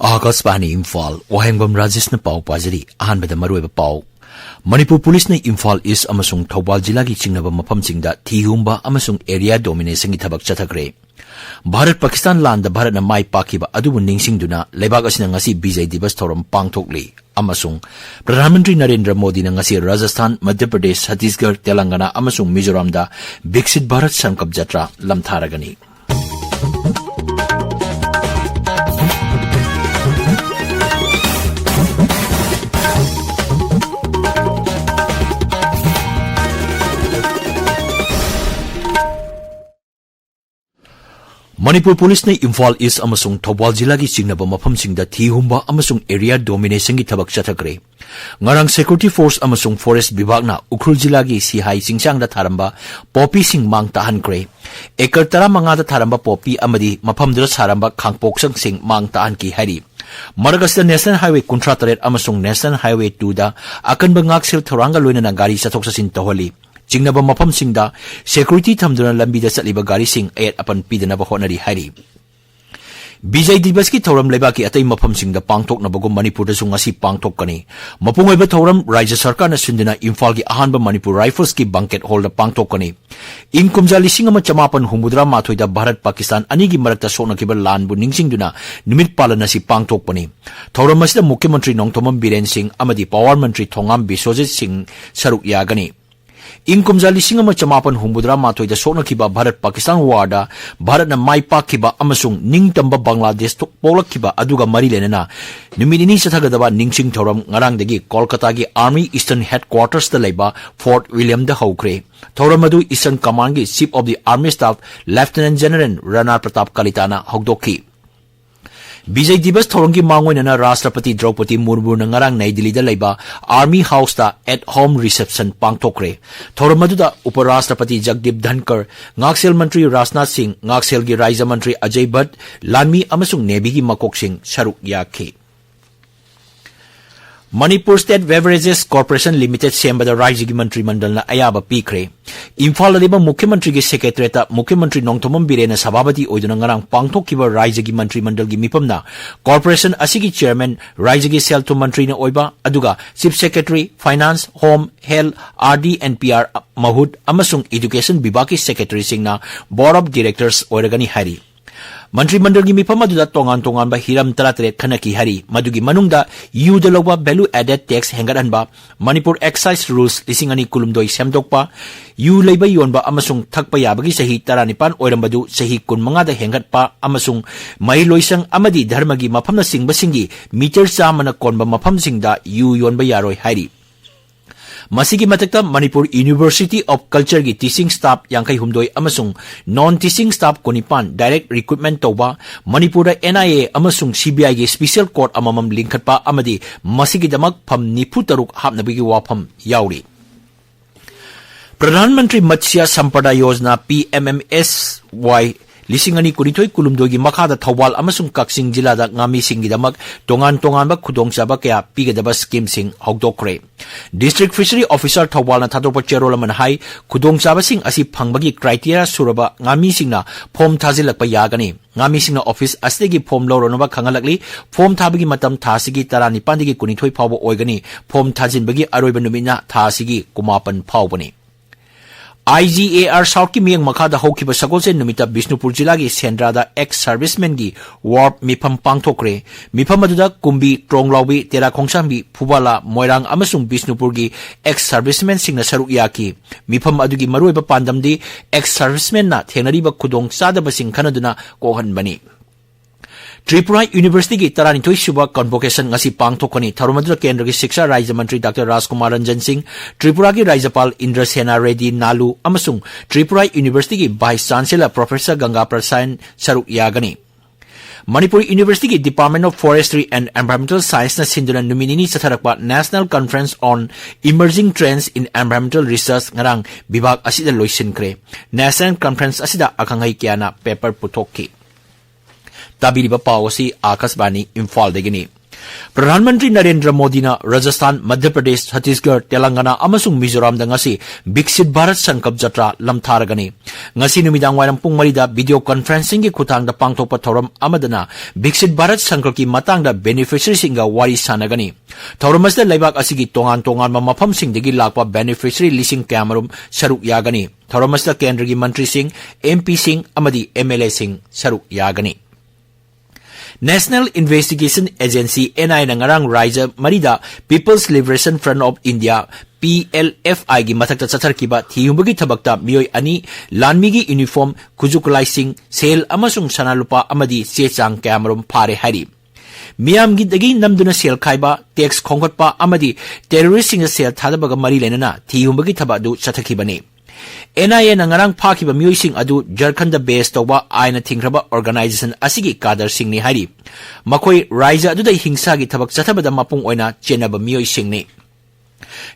Akasbani Imphal, Wahengbam Rajesh na pau pajari, ahanbada maruiba pau. Manipur Police na Imphal East amasung Thawbal Jila gi chingnaba mafamsingda thihumba amasung area domination gi thabak chathakre. Bharat Pakistan land da Bharat na mai pakiba adubu ningsingduna lebak asina ngasi Bijay Divas thoram pangthokli. Amasung Pradhan Mantri Narendra Modi na ngasi Rajasthan, Madhya Pradesh, Chhattisgarh, Telangana amasung Mizoram da Viksit Bharat Sankap Jatra lamtharagani. Manipur Police na Imphal East amasung Thawbal Jila gi chingnaba mafamsingda thihumba amasung area domination gi thabak chathakre. Ngarang security force amasung forest bibhag na Ukhrul Jila gi Sihai Singchang da tharamba poppy sing mang tahan kre. Ekar 15 da tharamba poppy amadi mafamdra saramba khangpoksang sing mang tahan ki hari. Maragasta National Highway 38 amasung National Highway 2 da akanba ngaksil thoranga loina na gari sathok sasin toholi. Jingnaba mafam singda security thamduna lambi da chaliba gari sing ayat apan pidanaba honari hari. Bijay Divas ki thoram leba ki atay mafam singda pangthok na bagum Manipur da sungasi pangthok kani. Mapungay ba thoram Rajya Sarkar na sundina Imphal ki ahanba Manipur Rifles ki banquet hall da pangthok kani. Inkumja lising ama chamapan humudra mathoy da Bharat Pakistan anigi marakta sona kiba lanbu ningsingduna nimit palana si pangthok pani. Thoram masida Mukhyamantri Nongthomam Biren Singh amadi Power Mantri Thongam Biswajit Singh saruk yagani. Inkumja lising ama chamapan humudra mathoy da sona kiba Bharat Pakistan warda Bharat na mai pakiba amasung ningtamba Bangladesh tok polak kiba aduga marilena na numinini sathagadaba ningsing thoram ngarang dagi Kolkata gi Army Eastern Headquarters da leba Fort William da hokre. Thoram adu Eastern Command gi Chief of the Army Staff Lieutenant General Rana Pratap Kalitana hokdokhi. Bijay Divas thorangi mangoy na Rashtrapati Draupadi Murmu na ngarang Nai Delhi da laiba Army House ta at home reception pangthokre. Thoramadu da Uparashtrapati Jagdeep Dhankar, Ngaksel Mantri Rajnath Singh, Ngaksel gi Raija Mantri Ajay Bhatt, Lanmi amasung Navy gi Makok Singh saruk yakhi. Manipur State Beverages Corporation Limited sembada Rajya gi Mantri Mandal na ayaba pikre. Imphal liba Mukhyamantri gi Secretariat Mukhyamantri Nongthomam Biren Sabhabati oiduna ngarang pangthokkiba Rajya gi Mantri Mandal gi mipamna Corporation asigi Chairman Rajya gi Selthum Mantri na oiba aduga Chief Secretary Finance Home Health RD and PR Mahud amasung Education Bibaki Secretary singna Board of Directors oiragani hari. Mantri Mandal gi mipam aduda tongan ba hiram 33 khanaki hari madugi manungda yuda loba value added tax hengaranba Manipur excise rules lisingani kulumdoi semdokpa yu leiba yonba amasung thakpa yabagi sahi 19 oirambadu sahi 15 da hengatpa amasung mai loisang amadi dharmagi mafamna singba singi meter chamana konba mafam singda yu yonba yaroi hari. Masigi matakta Manipur University of Culture gi teaching staff yangkai humdoi amasung non-teaching staff konipan direct recruitment toba Manipur da NIA amasung CBI gi special court amamam lingkhatpa amadi masigi damak pham nifu taruk hapnabigi wafam yauri. Pradhan Mantri Matsya Sampada Yojana PMMSY lisingani kunithoi kulumdogi makhada Thawbal amasung Kaksing Jila da ngami singi damak tongan ba khudongchaba kaya pigadaba scheme sing hokdokre. District Fishery Officer Thawbal na thadorpa cherolaman hai khudongchaba sing asi phangbagi criteria suraba ngami singna form thajilakpa yagani. Ngami singna office astegi form lawronaba khangalakli form thabagi matam thasigi 19 digi kunithoi phawba oigani form thajinbagi aroiba numina thasigi kumapan phawbani. IGAR South ki miyang makhada hokiba sagolse numita Bishnupur Jila gi Sendrada ex-servicemen gi warp mipam pangthokre. Mipam aduda Kumbi, Tronglaubi, Tera Khongsambi, Phubala, Moirang amasung Bishnupur gi ex-servicemen singna saruk yaki. Mipam adugi maruiba pandamdi ex-servicemen na thenariba khudong sadaba sing khanaduna kohanbani. Tripura University ki 32 suba convocation ngasi pangthokani Tharumadura Kendra ki Shiksha Rajya Mantri Dr. Rajkumar Ranjan Singh, Tripura ki Rajyapal Indra Sena Reddy Nalu amasung Tripura University ki Vice Chancellor Professor Ganga Prasad saruk yagani. Manipur University ki Department of Forestry and Environmental Science na sinduna numinini satharakpa National Conference on Emerging Trends in Environmental Research ngarang bibag asida loisinkre. National Conference asida akhangai kya na paper puthokki. Tabiriba pao si Akasbani Imphal degini. प्रधानमंत्री नरेंद्र मोदी ना राजस्थान, मध्य प्रदेश, छत्तीसगढ़, तेलंगाना अमसुंग मिजोराम दा ngasi विकसित भारत संकल्प जत्रा लमथारगनी ngasi नुमिदांग वाइरम पुंग मरीदा video conferencing की खुतांग दा पांगथोकपा थौरम अमदना विकसित भारत संकल्प की मतंग दा बेनिफिशियरी सिंगा वारी सानगनी थौरम असदा लेबाक असिगी तोंगान तोंगान मफम सिंगदगी लाकपा बेनिफिशियरी लिसिंग कैमरुम सरुक यागनी थौरम असदा केंद्र की मंत्री सिंह, MP सिंह अमदी MLA सिंह सरुक यागनी नेशनल इन्वेस्टिगेशन एजेंसी NI ना ngarang राज्य मरीदा People's Liberation Front of India PLFI की मथक्ता चथरकीबा थियुंबगी थबक्ता मियोय अनि लानमी की यूनिफॉर्म खुजुकुलाइसिंग सेल अमसुंग सनालुपा अमदी चेचांग कैमरुम फारे हरी मियाम की दगी नमदुना सेल खाइबा टैक्स खोंगटपा अमदी टेररिस्टिंग सेल थादबगा मरी लेनना थियुंबगी थबादु चथकीबनी NIA na ngarang phakiba miyoi adu Jharkhand based toba aina thingraba organization asigi kadar sing ni hari makoi raija adu dai hingsa gi thabak chathabada mapung oina chenaba miyoi sing ni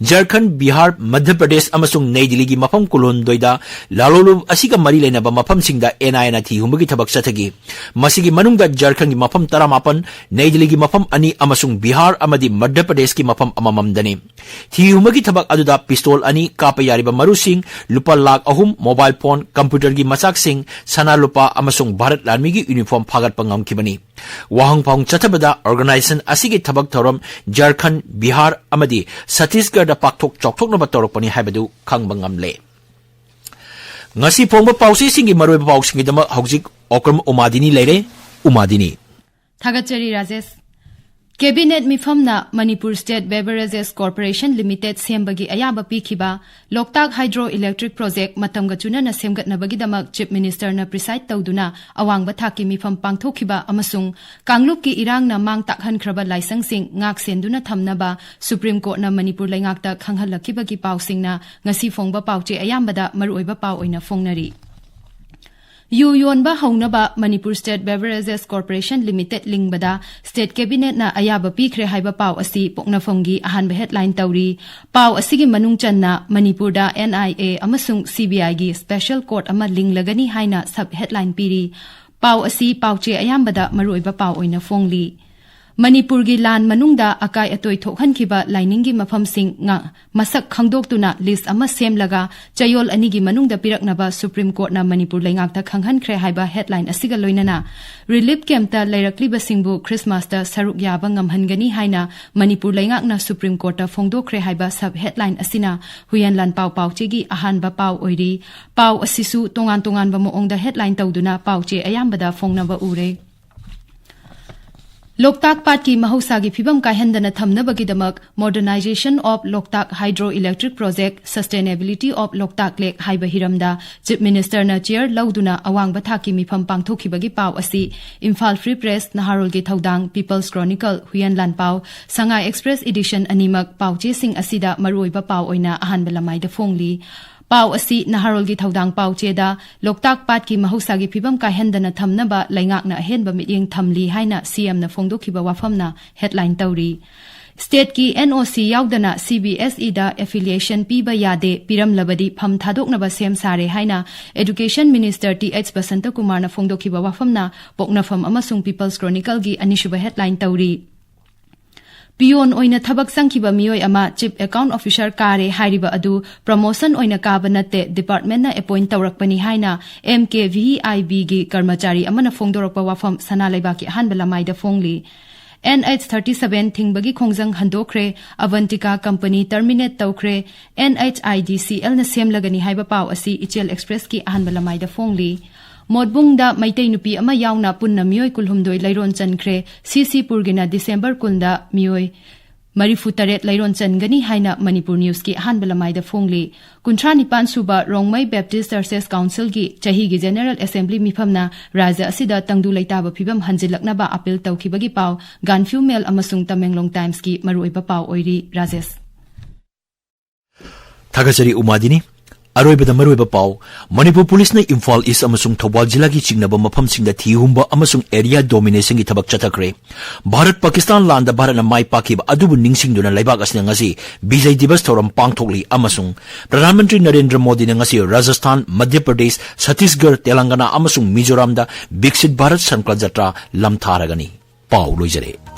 Jharkhand, Bihar, Madhya Pradesh amasung Nai Delhi gi mafam kulon doida lalolu asiga mari lenaba mafam singda NIA na thi humbagi thabak chathagi masigi manungda Jharkhand gi mafam 18 Nai Delhi gi mafam ani amasung Bihar amadi Madhya Pradesh gi mafam amamam dani thi humbagi thabak aduda pistol ani kapa yariba maru sing lupa lakh ahum mobile phone computer gi machak sing sana lupa amasung Bharat Army gi uniform phagat pangam kibani Wahengbam chathabada organization asigi thabak thorom Jharkhand, Bihar amadi Chhattisgarh da pakthok chokthok na batorokpani haibadu khangbangam le ngasi phongba pause singi maroi pau singi dama hojik Okram Umadini leire Umadini Thagachari Rajesh Cabinet Mifamna Manipur State Beverages Corporation Limited Sembagi Ayaba Pikiba Loktak Hydroelectric Project Matamga Chuna na semgatnabagi damak Chief Minister na preside tawduna awang bathaki mifam pangthokiba amasung Kanglup ki irang na mang takhan khraba laisang sing ngak senduna thamnaba Supreme Court na Manipur laingakta khanghalakibagi pausing na ngasi phongba pauche ayambada maruoiba pau oina phongnari Yu yonba haunaba Manipur State Beverages Corporation Limited lingbada State Cabinet na ayaba pikre haiba pau asi poknafongi ahanba headline tawri pau asigi manung channa Manipur da NIA amasung CBI gi Special Court ama linglagani haina sub headline piri pau asi pauche ayambada maruoiba pau oina phongli Manipur gi lan manungda akai atoi thokhankiba lining gi mafam sing nga masak khangdoktuna list ama semlaga chayol ani gi manungda piraknaba Supreme Court na Manipur laingakta khanghan khre haiba headline asiga loinana relief camp ta lairakliba singbu Christmas ta saruk yaba ngamhangani haina Manipur laingakna Supreme Court ta phongdo khre haiba sub headline asina huyanlan pau pauche gi ahanba pau oiri pau asisu tongan ba moongda headline tawduna pauche ayambada phongnaba ure Loktak Pat ki mahusagi phibam kaihandana thamnabagi damak modernization of Loktak Hydroelectric Project Sustainability of Loktak Lake haiba hiramda Chief Minister na chair lauduna awang bathaki mifam pangthokibagi pau asi Imphal Free Press Naharol gi thodang People's Chronicle Huyanlan pau Sangai Express Edition animak pauche sing asida maruoiba pau oina ahanba lamai da phongli Pau asi Naharol gi thodang pau cheda Loktak Pat ki mahusagi phibam kaihandana thamnaba laingakna ahenba mityeng thamli haina CM na phongdokhiba wafamna headline tawri State ki NOC yaudana CBSE da affiliation piba yade piram labadi pham thadoknaba sem sare haina Education Minister TH Basanta Kumar na phongdokhiba wafamna poknafam amasung People's Chronicle gi anishuba headline tawri Pion oina thabak sangkiba miyoi ama Chief Account Officer kare hairiba adu promotion oina kaba natte department na appoint tawrakpani haina MKVIB gi karmachari amana phongdorokpa wafam sanalaiba ki hanba lamai da phongli NH37 thingbagi khongjang handokre Avantika company terminate tawkre NHIDCL na semlagani haiba pau asi Ichel Express ki hanba lamai da phongli Modbung da Maitei nupi ama yauna punna miyoi kulhumdoi lairon chankre CC Purgina December kunda miyoi Marifutaret lairon changani haina Manipur News ki hanbalamai da phongli kuntrani pansuba Rongmai Baptist Churches Council gi chahi gi General Assembly mifamna raja asida tangdu laitaba phibam hanjilakna ba appeal tawkhibagi pau Ganfu Mail amasung Tamenglong Times ki maruiba pau oiri Rajesh Thagachari Umadini Aroibada maruiba pau Manipur Police na Imphal East amasung Thawal jila gi chingnaba mafamsingda thihumba amasung area domination gi thabak chathakre Bharat Pakistan landa Bharat na mai pakiba adubu ningsingduna laibak asna ngasi Vijay Divas thoram pangthokli amasung Pradhan Mantri Narendra Modi na ngasi Rajasthan, Madhya Pradesh, Chhattisgarh, Telangana amasung Mizoram da Viksit Bharat Sankla Jatra lamtharagani pau loijare